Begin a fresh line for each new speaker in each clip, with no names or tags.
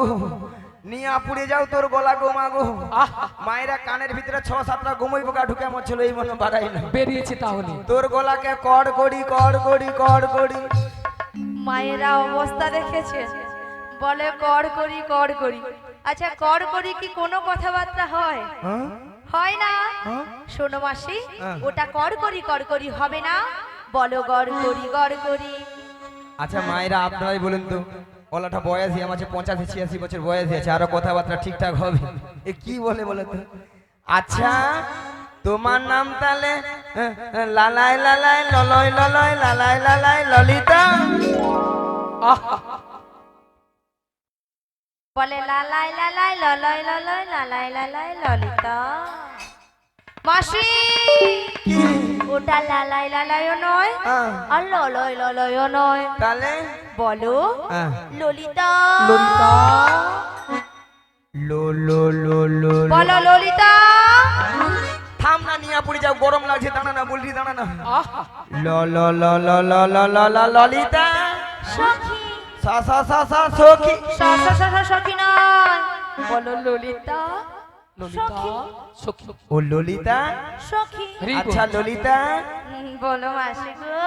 গো নিয়া পুড়ে যাও তোর গলা গো মা গো
আহ
মায়েরা কানের ভিতরে 6-7টা গুমই পোকা ঢুকে আমার ছিল এই মনে বাড়াই না
বেরিয়েছে তাহলে
তোর গলাকে কড় কড়ি কড় কড়ি কড় কড়ি
মায়েরা অবস্থা দেখেছে বলে কর করি আচ্ছা কর করি কি কোনো কথাবার্তা হয়
হ্যাঁ
হয় না
হ্যাঁ
শোনো মাসি
হ্যাঁ।
ওটা কর করি হবে না বলো গড় করি
আচ্ছা মায়েরা আপনারাই বলেন তো ওলাটা বয়স আমার 85-86 বছর বয়স আছে আরো কথাবার্তা ঠিকঠাক হবে এ কি বলে বলে তো আচ্ছা তোমার নাম তাহলে লালাই লালাই ললয় ললয় লালাই লালাই ললিতা
আহ
বলে লালাই ললয় লালাই ললিতা মাসি
কি
ওটা লালাইও নয় আর ললয়ও নয়
তাহলে
বলো ললিতা
ললিতা
লো লো লো লো
বলো ললিতা
থাম না নিয়ে পড়ে যাও গরম লাগছে দাঁড়া না বললি দাঁড়া না
আহ
লো লো লো লো লো লো লো লো ললিতা
সখী
সা সা সা সা সখী
সখী নয় বলো ললিতা
ললিতা সখী
ও ললিতা
সখী
হরি বল।
আচ্ছা ললিতা
বলো মাসি গো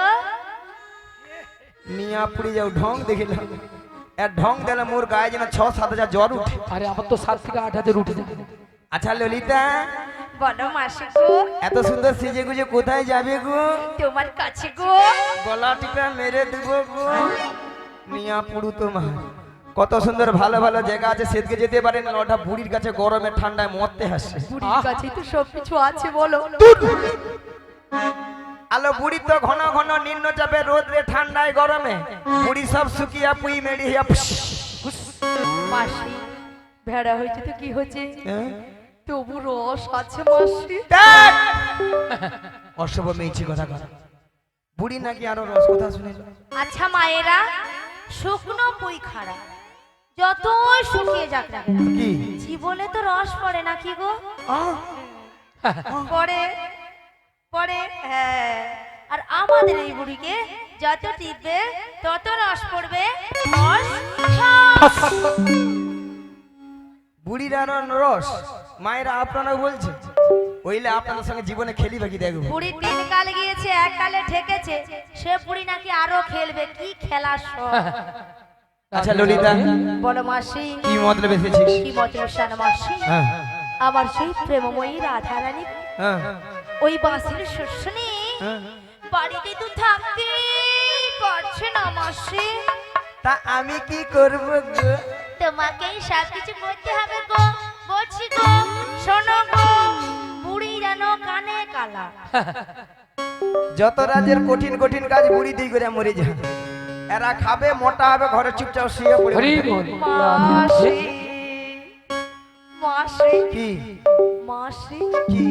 নিয়া পুড়ে যাও ঢং দেখিলাম এর ঢং দিলে মোর গায়ে যেন 6-7 হাজার জ্বর উঠে
আরে আমার তো 7 থেকে 8 হাজার উঠে যাবে
আচ্ছা ললিতা
বলো মাসি গো
এত সুন্দর সেজে গুজে কোথায় যাবে গো
তোমার কাছে গো
গলা টিপা মেরে দেব গো নিয়া পুড়ু তোমার কত সুন্দর ভালো ভালো জায়গা আছে সেদিকে যেতে পারেন না ওটা বুড়ির কাছে গরমে ঠান্ডায় মরতে হাসে
বুড়ির কাছে তো সবকিছু আছে বলো
আলো বুড়ি তো ঘন ঘন নিম্ন চাপে রোদরে ঠান্ডায় গরমে বুড়ি সব শুকিয়া পুই মেরি হিয়া
মাসি ভেড়া হয়েছে তো কি হচ্ছে
হ্যাঁ?
তবু রস আছে মাসি
ধ্যাৎ! অশুভ মেয়েছি কথা কথা বুড়ি নাকি আরো রস কথা শুনে
আচ্ছা মায়েরা শুকনো পুই খাড়া যতই শুকিয়ে যাক না কেন,
কি
জীবনে তো রস পড়ে না কি গো
আহ?
পড়ে পড়ে হ্যাঁ আর আমাদের এই বুড়িকে যত টিপবে তত রস পড়বে রস ঠাস।
বুড়ির আরো রস মায়েরা আপনারা বলছে ওইলে আপনাদের সঙ্গে জীবনে খেলি বাকি দেখবো
বুড়ি 3 কাল গিয়েছে 1 কালে ঠেকেছে সে বুড়ি নাকি আরো খেলবে কি খেলার শখ
আচ্ছা ললিতা
বলো মাসি
কি মতলব এসেছিস
কি মতলব মাসি
হ্যাঁ
আমার সেই প্রেমময়ী রাধারানী
হ্যাঁ
ওই বাঁশির শুশুনি
হ্যাঁ।
বাড়িতে তো থাকতে পারছে না মাসি
তা আমি কি করব গো
তোমাকেই সব কিছু করতে হবে গো বলছি গো শোনো গো বুড়ি যেন কানে কালা
যত রাজের কঠিন কঠিন কাজ বুড়ি দিই করে মরে যায় এরা খাবে মোটা হবে ঘরে চুপচাপ শুয়ে পড়ে
হরি
থাকবে।
বল
মাসি মাসি
কি
মাসি
কি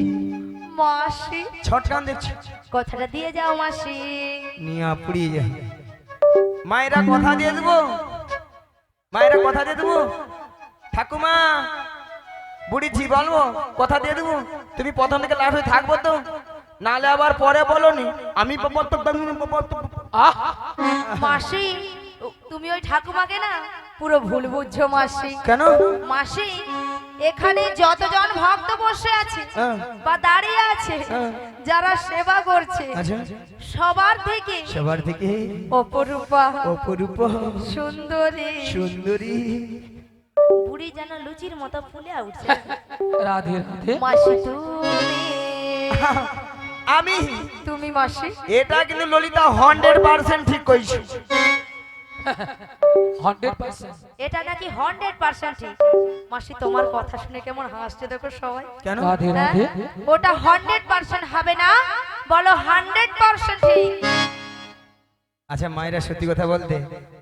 মাসি
ছটকান দেখছি
কথাটা দিয়ে যাও মাসি
নিয়া পুড়িয়ে যায় মায়েরা কথা দিয়ে দেবো মায়েরা কথা দিয়ে দেবো ঠাকুমা বুড়ি জি বলবো কথা দিয়ে দেবো তুমি প্রথম থেকে লাস্ট হয়ে থাকবো তো নালে আবার পরে বলনি আমি
আহ
মাসি তুমি ওই ঠাকুমাকে না পুরো ভুল বুঝছো মাসি
কেন
মাসি এখানে যতজন ভক্ত বসে আছে
হ্যাঁ।
বা দাঁড়িয়ে আছে
হ্যাঁ।
যারা সেবা করছে
আচ্ছা
সবার থেকে
সবার থেকে
অপরূপা
অপরূপ
সুন্দরী
সুন্দরী
বুড়ি যেন লুচির মতো ফুলে উঠছে
রাধে রাধে
মাসি তুমি
আমি
তুমি মাসি
এটা কিন্তু ললিতা 100% ঠিক কইছি
100%
এটা নাকি 100% ঠিক মাসি তোমার কথা শুনে কেমন হাসছে দেখো সবাই
কেন
রাধে
হ্যাঁ?
রাধে
ওটা 100% হবে না বলো 100% ঠিক
আচ্ছা মায়েরা সত্যি কথা বলতে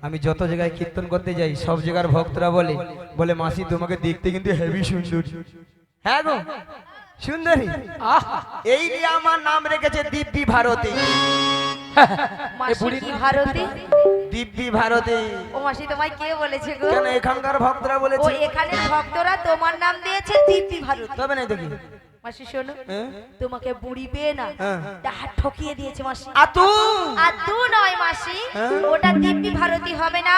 আমি যত জায়গায় কীর্তন করতে যাই সব জায়গার ভক্তরা বলে বলে মাসি তোমাকে দেখতে কিন্তু হেভি সুন্দরী হ্যাঁ গো সুন্দরী
আহ
এই নিয়ে আমার নাম রেখেছে দিব্যি ভারতী
মাসি
বুড়ি
কি ভারতী
দিব্যি ভারতী
ও মাসি তোমায় কে বলেছে গো
কেন এখানকার ভক্তরা
ও
বলেছে
এখানে ভক্তরা তোমার নাম দিয়েছে দীপ্তি ভারতী
তবে নাই দেখি
মাসি শোনো
হ্যাঁ?
তোমাকে বুড়ি পেয়ে না
হ্যাঁ।
ডাহাত ঠকিয়ে দিয়েছে মাসি
আতু
আর দু নয় মাসি
হ্যাঁ?
ওটা দীপ্তি ভারতী হবে না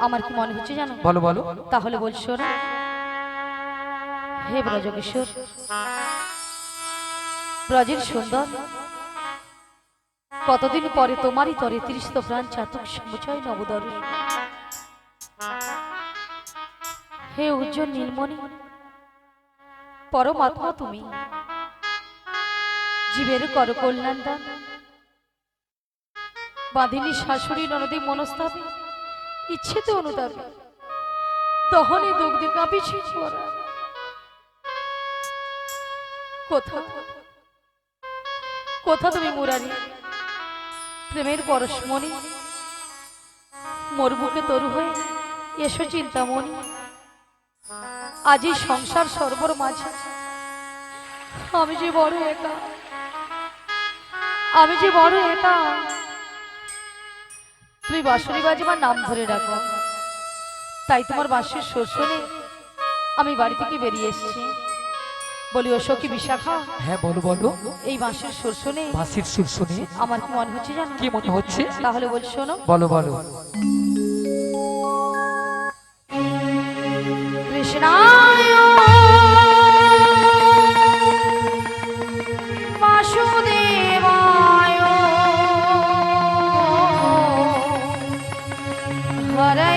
আমার কি মনে হচ্ছে জানো?
বলো বলো।
তাহলে বল শোনো। হে ব্রজকিশোর, ব্রজের সুন্দর, কতদিন পরে তোমারই তরে তৃষ্ণ প্রাণ চাতক সমুচয় নবদর। হে উজ্জ্বল নীলমণি, পরমাত্মা তুমি, জীবের কর কল্যাণ দান, বাঁধিনী শাশুড়ি ননদী মনস্তাপে ইচ্ছেতে অনুতাপে দহনে দগ্ধে কাঁপিছে পরা। কোথা কোথা তুমি মুরারি, প্রেমের পরশমণি, মোর বুকে তরু হয়ে এসো চিন্তামণি। আজ এই সংসার সর্বর মাঝে আমি যে বড় একা, আমি যে বড় একা। তুমি বাঁশরি বাজিবার নাম ধরে ডাকো, তাই তোমার বাঁশির সুর শুনে আমি বাড়ি থেকে বেরিয়ে এসেছি। বলি ও সখী বিশাখা,
হ্যাঁ বলো বলো।
এই বাঁশির সুর শুনে
বাঁশির সুর শুনে
আমার কি মনে হচ্ছে জানো?
কি মনে হচ্ছে?
তাহলে বল শোনো।
বলো বলো।
কৃষ্ণায় বাসুদেবায় হরে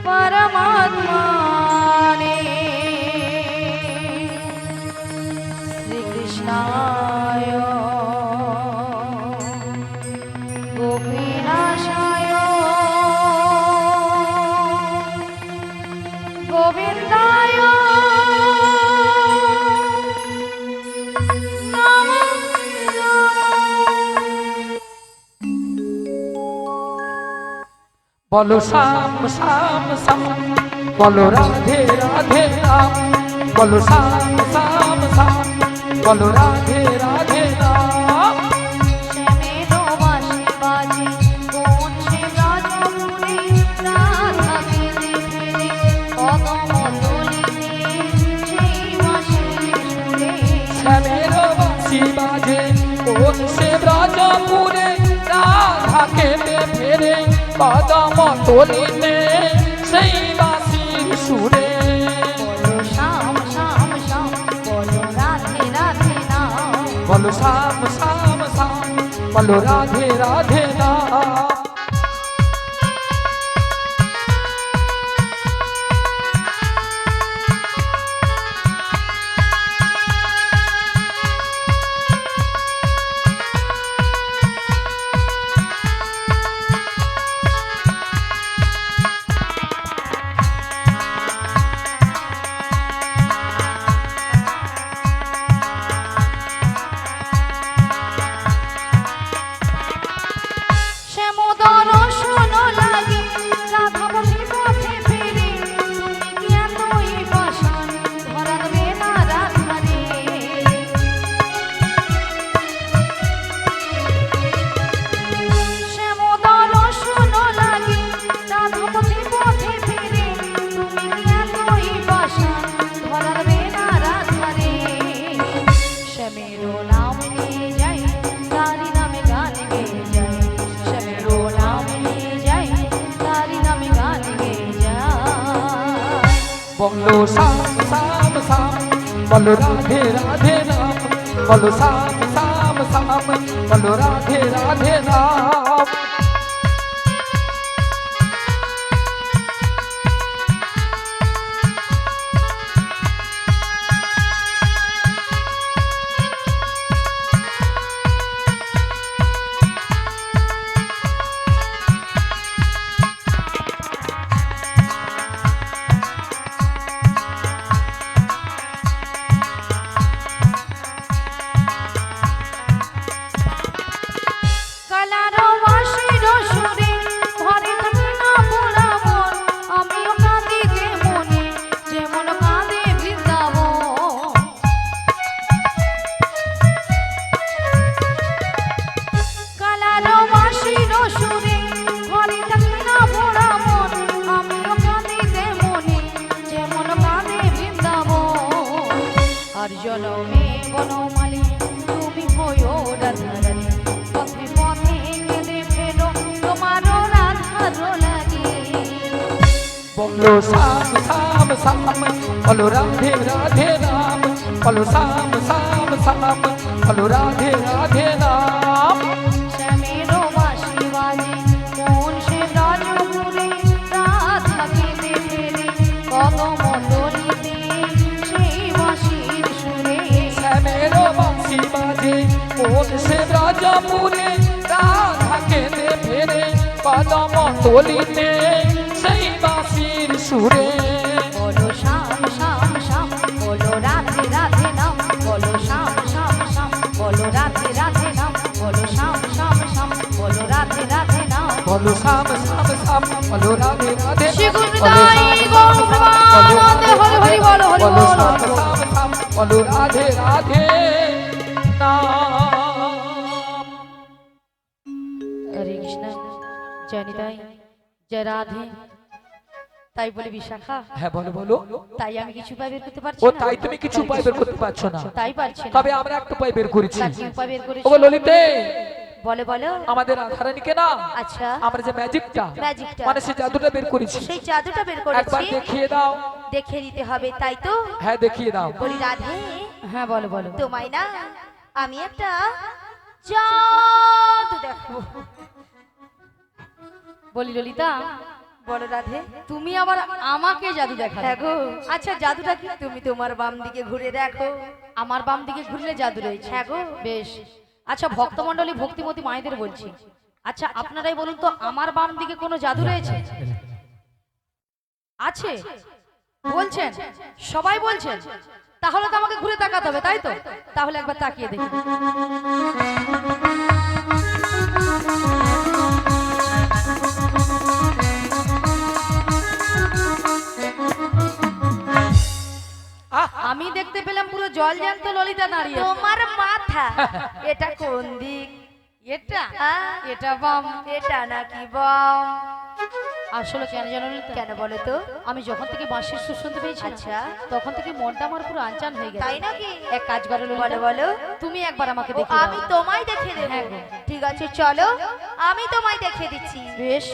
পরমাত্মনে শ্রীকৃষ্ণায় গোপীনাশায় গোবিন্দায়
বলো শাম শাম শাম, বলো রাধে রাধে রাম, বলো শাম শাম শাম, বলো রাধে রাধে রাম।
শ্যামেরো বাঁশি বাজে কোন সে রাজপুরে, রাধা কেঁদে ফেলে কদম তলিতে সেই বাঁশির সুরে।
শ্যামের বাঁশি বাজে কোন সে ব্রজপুরে, রাধা কেঁদে ফেরে কদম তলিতে সেই বাঁশির সুরে।
বলো শ্যাম শ্যাম শ্যাম, বলো রাধে রাধে নাম।
বলো শাম শাম শাম, বলো রাধে রাধে রাম।
শ্যামোদর শোনো লাগে রাধাবতী পথে ফিরে, তুমি কি এতই পাষাণ ধরাবে না রাধারে। শ্যামোদর শোনো লাগে রাধাবতী পথে ফিরে, তুমি কি এতই পাষাণ ধরাবে না রাধারে। শ্যামেরো নাম নিয়ে যাই, তারি নামে গান গেয়ে যাই। শ্যামেরো নাম নিয়ে যাই, তারি নামে গান গেয়ে যাই।
বলো শাম শাম শাম, বলো রাধে রাধে রাম, বলো শাম শাম শাম, বলো রাধে রাধে রাম।
কালারো বাঁশির সুরে ঘরে থাকি না পোড়া মন, আমিও কাঁদিতে মনে যেমন কাঁদে বৃন্দাবন। কালারো বাঁশির সুরে ঘরে থাকি না পোড়া মন, আমিও কাঁদিতে মনে যেমন কাঁদে বৃন্দাবন। আর জনমে বনমালী তুমি হয়ো রাধারানী, পথে পথে কেঁদে
শ্যাম বলো রাধে রাধে রাম বলো শ্যাম শ্যাম শ্যাম বলো রাধে রাধে রাম
শ্যামেরও বাঁশি বাজে মন সে ব্রজপুরে রাধাকে দেখে কদম তলিতে সেই বাঁশির সুরে
শ্যামেরও বাঁশি বাজে মন সে ব্রজপুরে রাধাকে ফেরে কদম তলিতে সেই বাঁশির সুরে
বলো শ্যাম শ্যাম শ্যাম বলো রাধে রাধে নাম বলো শ্যাম শ্যাম শ্যাম বলো রাধে রাধে নাম বলো শ্যাম শ্যাম শ্যাম বলো রাধে রাধে নাম
বলো শ্যাম শ্যাম শ্যাম বলো রাধে রাধে
শ্রী গুরুদাই গৌর প্রেমানন্দে হরি হরি বলো হরি
বলো
বল
শ্যাম শ্যাম শ্যাম বলো রাধে রাধে নাম
হরে কৃষ্ণ জয় নিতাই জয় রাধে তাই বলে বিশাখা
হ্যাঁ বলো বলো
তাই আমি কিছু উপায় বের করতে পারছি
ও
না
তাই তুমি কিছু উপায় বের করতে পারছো না
তাই পারছি না
তবে আমরা একটা উপায় বের করেছি
তা কি উপায় বের করেছো
ও ললিতে
বলে বলো
আমাদের রাধারানীকে না
আচ্ছা
আমরা যে ম্যাজিকটা
ম্যাজিকটা
মানে সেই জাদুটা বের করেছি
সেই জাদুটা বের
একবার
করেছি
দেখিয়ে দাও
দেখে দিতে হবে তাই তো
হ্যাঁ দেখিয়ে দাও
বলি রাধে
হ্যাঁ বলো বলো
তোমায় না আমি একটা জাদু দেখাবো।
বলি ললিতা
বলো রাধে
তুমি আবার আমাকে জাদু দেখাবে
হ্যাঁ গো
আচ্ছা জাদুটা কি
তুমি তোমার বাম দিকে ঘুরে দেখো।
আমার বাম দিকে ঘুরলে জাদু রয়েছে
হ্যাঁ গো।
বেশ আচ্ছা ভক্তমণ্ডলী ভক্তিমতী মায়েদের বলছি আচ্ছা আপনারাই বলুন তো আমার বাম দিকে কোনো জাদু রয়েছে আছে বলছেন সবাই বলছেন তাহলে তো আমাকে ঘুরে তাকাতে হবে তাই তো তাহলে একবার তাকিয়ে দেখি আমি দেখতে পেলাম পুরো জল জ্যান্ত ললিতা দাঁড়িয়ে আছে।
তোমার মাথা এটা কোন দিক?
এটা
আহ,
এটা বাম
এটা নাকি বাম?
আসলে কেন জানো ললিতা?
কেন বলো তো?
আমি যখন থেকে বাঁশির সুর শুনতে পেয়েছি
আচ্ছা।
তখন থেকে মনটা আমার পুরো আনচান হয়ে গেছে
তাই নাকি?
এক কাজ করো ললিতা,
বলো বলো।
তুমি একবার আমাকে
ও,
দেখে
আমি তোমায় দেখে দেবো।
হ্যাঁ গো।
ঠিক আছে চলো আমি তোমায় দেখে দিচ্ছি।
বেশ